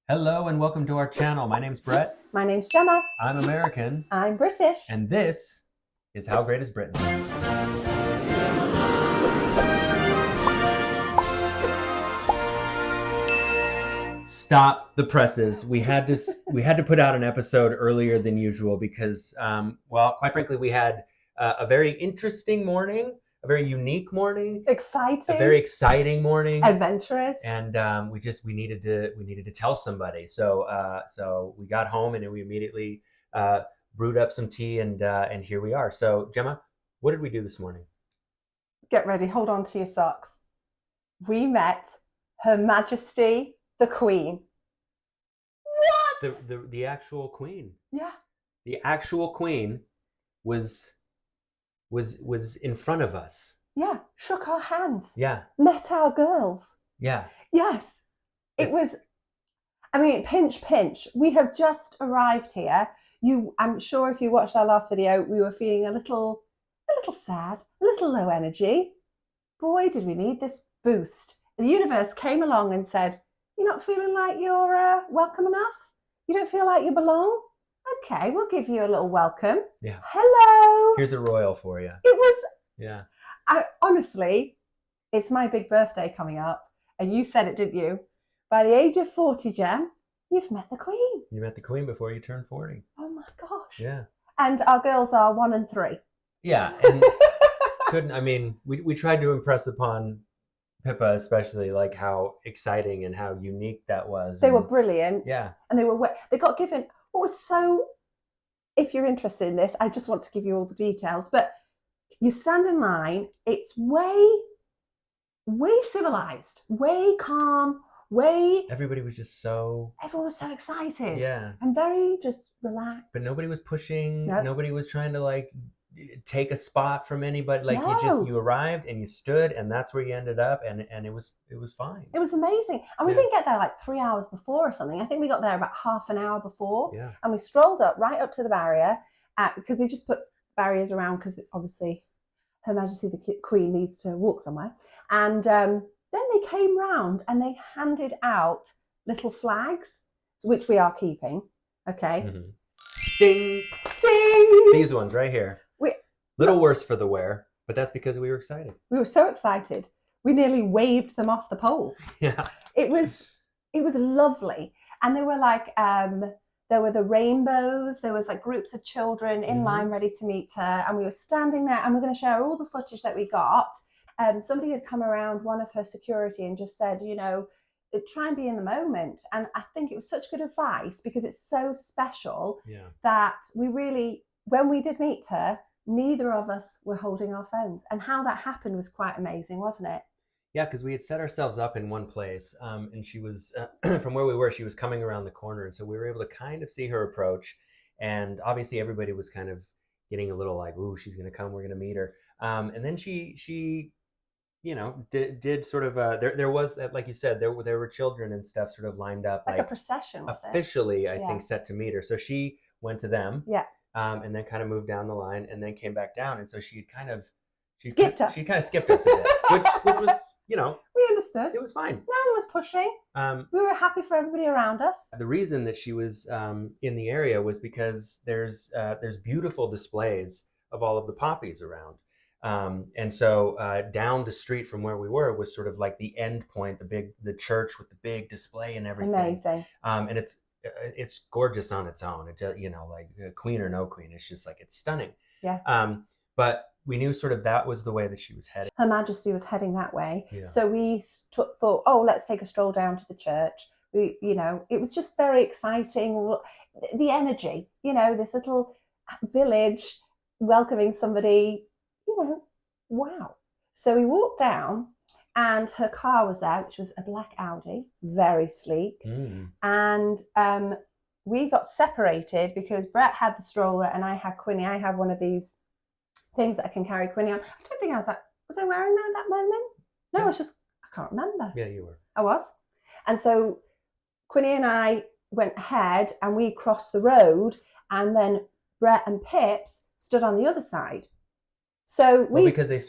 Hello and welcome to our channel. My name's Brett. My name's Gemma. I'm American. I'm British. And this is How Great is Britain? Stop the presses. We had to put out an episode earlier than usual because, quite frankly, we had a very interesting morning, a very unique morning, Exciting, a very exciting morning, adventurous, and we needed to tell somebody. So we got home and we immediately brewed up some tea, and here we are. So Gemma, what did we do this morning? Get ready. Hold on to your socks. We met Her Majesty the Queen. What? The actual Queen. Yeah. The actual Queen was in front of us. Yeah. Shook our hands. Yeah. Met our girls. Yeah. Yes. It was, pinch. We have just arrived here. I'm sure if you watched our last video, we were feeling a little sad, a little low energy. Boy, did we need this boost. The universe came along and said, "You're not feeling like you're welcome enough? You don't feel like you belong? Okay, we'll give you a little welcome." Yeah. Hello. Here's a royal for you. It was. Yeah. Honestly, it's my big birthday coming up, and you said it, didn't you? By the age of 40, Gem, you've met the Queen. You met the Queen before you turned 40. Oh my gosh. Yeah. And our girls are 1 and 3. Yeah. And we tried to impress upon Pippa especially, like how exciting and how unique that was. They were brilliant. Yeah. And they got given what was so, if you're interested in this, I just want to give you all the details, but you stand in line, it's way civilized, way calm, everyone was so excited. Yeah. And very just relaxed. But nobody was pushing. Nope. Nobody was trying to like take a spot from anybody. Like No. you arrived and you stood, and that's where you ended up, and it was fine. It was amazing. And we didn't get there like 3 hours before or something. I think we got there about half an hour before. Yeah. And we strolled right up to the barrier because they just put barriers around because obviously Her Majesty the Queen needs to walk somewhere. And then they came round and they handed out little flags, which we are keeping. Okay. Mm-hmm. Ding! Ding! These ones right here. Little worse for the wear, but that's because we were excited. We were so excited. We nearly waved them off the pole. Yeah. It was lovely. And they were like, there were the rainbows. There was like groups of children in line ready to meet her. And we were standing there and we're going to share all the footage that we got. Somebody had come around, one of her security, and just said, try and be in the moment. And I think it was such good advice because it's so special that we really, when we did meet her, neither of us were holding our phones. And how that happened was quite amazing, wasn't it? Yeah, because we had set ourselves up in one place, and she was, from where we were, she was coming around the corner. And so we were able to kind of see her approach. And obviously everybody was kind of getting a little like, ooh, she's going to come, we're going to meet her. And then she did sort of, there was, like you said, there were children and stuff sort of lined up. Like a procession, was officially, I think, set to meet her. So she went to them. Yeah. And then kind of moved down the line and then came back down. And so she kind of skipped us. She kind of skipped us a bit, which was, we understood. It was fine. No one was pushing. We were happy for everybody around us. The reason that she was in the area was because there's beautiful displays of all of the poppies around. And so down the street from where we were was sort of like the end point, the church with the big display and everything. Amazing. And it's gorgeous on its own. It just, like queen or no queen, it's just like, it's stunning. Yeah. But we knew sort of that was the way that she was heading. Her Majesty was heading that way. Yeah. So we thought, oh, let's take a stroll down to the church. It was just very exciting. The energy, this little village welcoming somebody, wow. So we walked down and her car was there, which was a black Audi, very sleek. And we got separated because Brett had the stroller and I had Quinny. I have one of these things that I can carry Quinny on. I don't think was I wearing that at that moment? No, I can't remember. Yeah, you were. I was. And so Quinny and I went ahead and we crossed the road, and then Brett and Pips stood on the other side. So because they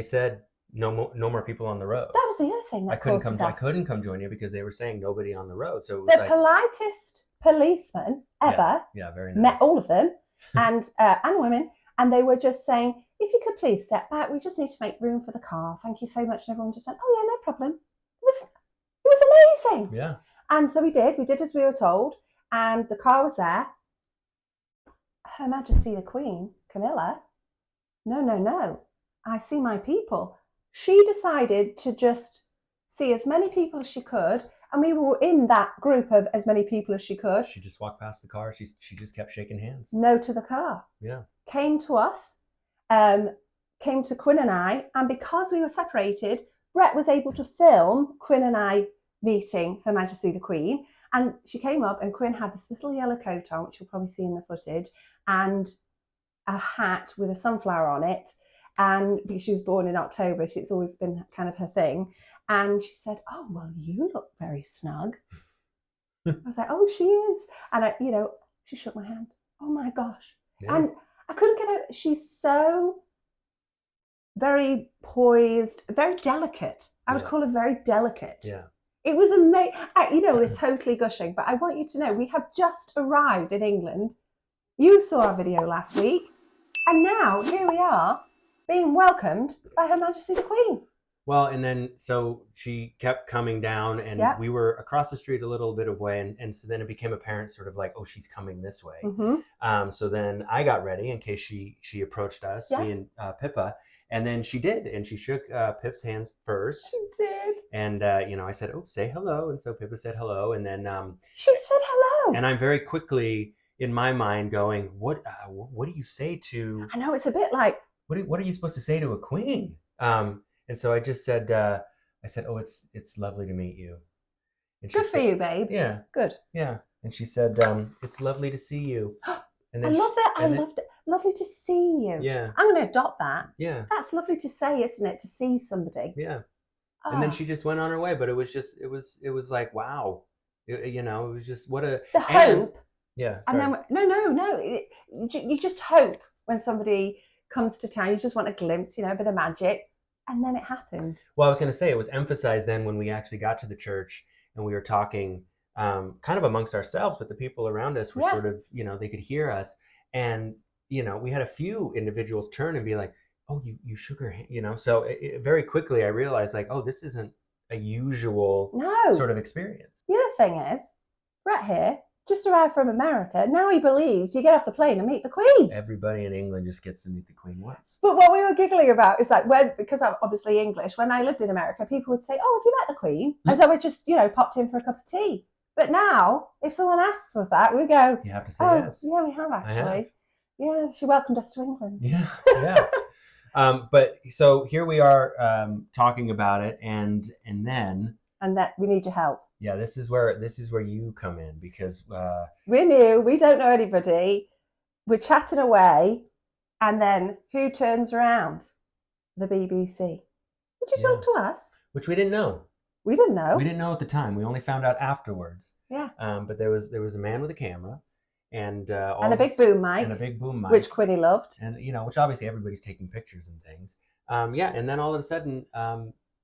said no more people on the road. That was the other thing that I couldn't caught us come. I off. couldn't come join you because they were saying nobody on the road. So it was The like politest policeman ever. Yeah, very nice. Met all of them and women, and they were just saying, if you could please step back, we just need to make room for the car. Thank you so much. And everyone just went, oh yeah, no problem. It was amazing. Yeah. And so we did as we were told, and the car was there. Her Majesty the Queen, Camilla, no, I see my people. She decided to just see as many people as she could, and we were in that group of as many people as she could. She just walked past the car. She just kept shaking hands. No to the car. Yeah. Came to us, came to Quinn and I, and because we were separated, Brett was able to film Quinn and I meeting Her Majesty the Queen. And she came up, and Quinn had this little yellow coat on, which you'll probably see in the footage, and a hat with a sunflower on it. And because she was born in October, it's always been kind of her thing. And she said, oh, well, you look very snug. I was like, oh, she is. And she shook my hand. Oh my gosh. Yeah. And I couldn't get out. She's so very poised, very delicate. I would call her very delicate. Yeah. It was amazing. We're totally gushing, but I want you to know we have just arrived in England. You saw our video last week, and now here we are being welcomed by Her Majesty the Queen. Well, and then so she kept coming down, and we were across the street a little bit away, and so then it became apparent, sort of like, oh, she's coming this way. Mm-hmm. So then I got ready in case she approached us, me and Pippa, and then she did, and she shook Pip's hands first. She did. And I said, oh, say hello, and so Pippa said hello, and then she said hello, and I'm very quickly in my mind going, what do you say to? I know, it's a bit like, what are you supposed to say to a queen? And so I just said, oh, it's lovely to meet you. And good for you, babe. Yeah. Good. Yeah. And she said, it's lovely to see you. And then I love that. I loved it. Lovely to see you. Yeah. I'm going to adopt that. Yeah. That's lovely to say, isn't it? To see somebody. Yeah. Oh. And then she just went on her way. But it was like, wow. It was just the hope. Yeah. And then, no. You just hope when somebody comes to town. You just want a glimpse, a bit of magic. And then it happened. Well, I was going to say, it was emphasized then when we actually got to the church and we were talking kind of amongst ourselves, but the people around us were sort of, they could hear us. And, we had a few individuals turn and be like, oh, you shook her hand, So very quickly I realized, like, oh, this isn't a usual sort of experience. The other thing is, Brett here just arrived from America. Now he believes you get off the plane and meet the Queen. Everybody in England just gets to meet the Queen once. But what we were giggling about is like, because I'm obviously English, when I lived in America, people would say, oh, have you met the Queen? As though I just, popped in for a cup of tea. But now, if someone asks us that, we go, you have to say yes. Yeah, we have actually. Yeah, she welcomed us to England. Yeah. But so here we are talking about it, and then... And that we need your help. Yeah, this is where you come in, because we're new, we don't know anybody, we're chatting away, and then who turns around? The BBC. Would you talk to us? Which we didn't know. We didn't know. We didn't know at the time. We only found out afterwards. Yeah. But there was a man with a camera, and a big boom mic, which Quinny loved, and which obviously everybody's taking pictures and things. And then all of a sudden,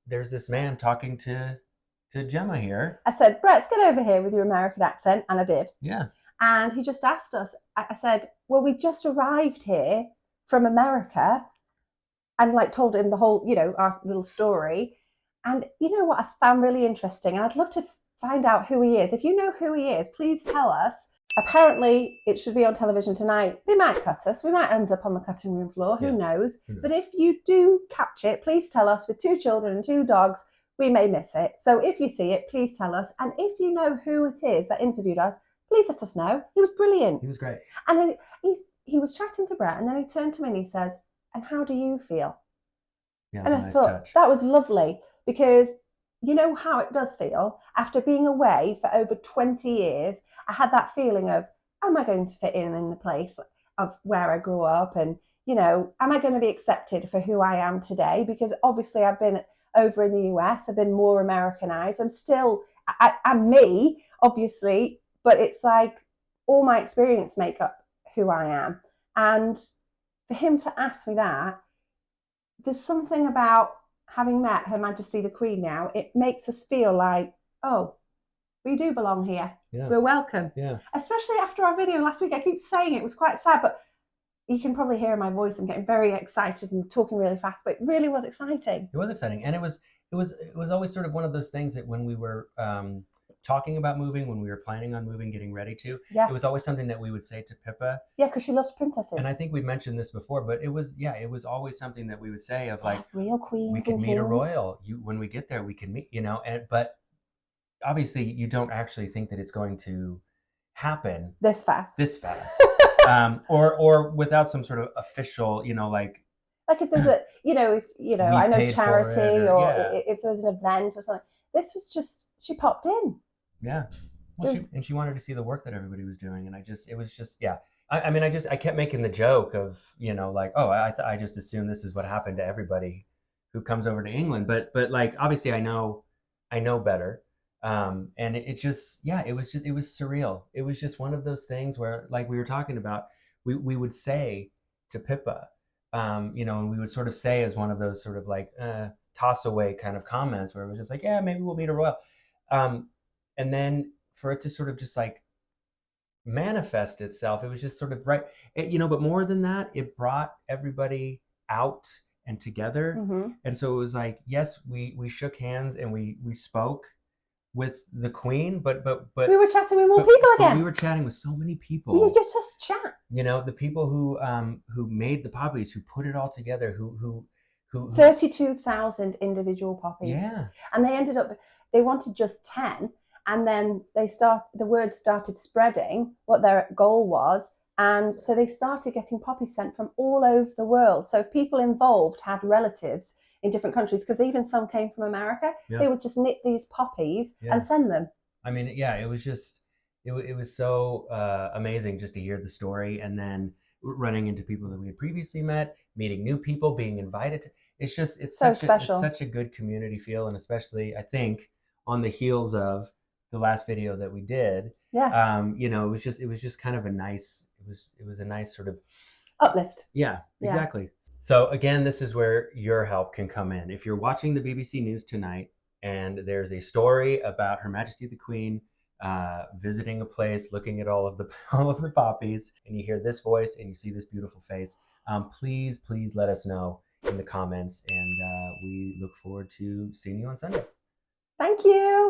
there's this man talking to Gemma here. I said, Brett, get over here with your American accent. And I did. Yeah. And he just asked us, I said, well, we just arrived here from America, and told him the whole, our little story. And what I found really interesting, and I'd love to find out who he is. If you know who he is, please tell us. Apparently, it should be on television tonight. They might cut us. We might end up on the cutting room floor. Who knows? But if you do catch it, please tell us. With 2 children and 2 dogs, we may miss it. So if you see it, please tell us. And if you know who it is that interviewed us, please let us know. He was brilliant. He was great. And he was chatting to Brett, and then he turned to me and he says, and how do you feel? Yeah, and I nice thought touch. That was lovely, because you know how it does feel after being away for over 20 years. I had that feeling of, am I going to fit in the place of where I grew up? And, am I going to be accepted for who I am today? Because obviously I've been over in the US, I've been more Americanized. I'm me, obviously, but it's like all my experience make up who I am. And for him to ask me that, there's something about having met Her Majesty the Queen now, it makes us feel like, oh, we do belong here. Yeah. We're welcome. Yeah. Especially after our video last week. I keep saying it was quite sad, but you can probably hear in my voice I'm getting very excited and talking really fast, but it really was exciting. It was exciting. And it was always sort of one of those things that when we were talking about moving, when we were planning on moving, getting ready to, it was always something that we would say to Pippa. Yeah, because she loves princesses. And I think we mentioned this before, but it was always something that we would say of like, real queens. We can meet a royal. When we get there, we can meet, but obviously you don't actually think that it's going to happen this fast. Or without some sort of official, like if there's a, I know charity or if there's an event or something. This was just, she popped in. Yeah. Well, she wanted to see the work that everybody was doing. And it was just, yeah. I kept making the joke of, like, oh, I just assume this is what happened to everybody who comes over to England. But like, obviously I know better. And it was surreal. It was just one of those things where, like we were talking about, we would say to Pippa, and we would sort of say as one of those sort of like toss away kind of comments where it was just like, yeah, maybe we'll meet a royal. And then for it to sort of just like manifest itself, it was just sort of right. But more than that, it brought everybody out and together. Mm-hmm. And so it was like, yes, we shook hands and we spoke with the Queen, but we were chatting with more people again. We were chatting with so many people. We just chat. The people who made the poppies, who put it all together, who 32,000 individual poppies. Yeah. And they wanted just 10, and then the word started spreading what their goal was, and so they started getting poppies sent from all over the world. So if people involved had relatives in different countries, because even some came from America, they would just knit these poppies and send them. I mean, yeah, it was just, it was so amazing just to hear the story, and then running into people that we had previously met, meeting new people, being invited to, it's so special. It's such a good community feel, and especially, I think, on the heels of the last video that we did, it was just kind of a nice, it was a nice sort of uplift. Yeah, exactly. So again, this is where your help can come in. If you're watching the BBC News tonight and there's a story about Her Majesty the Queen visiting a place, looking at all of the poppies, and you hear this voice and you see this beautiful face, please let us know in the comments, and we look forward to seeing you on Sunday. Thank you.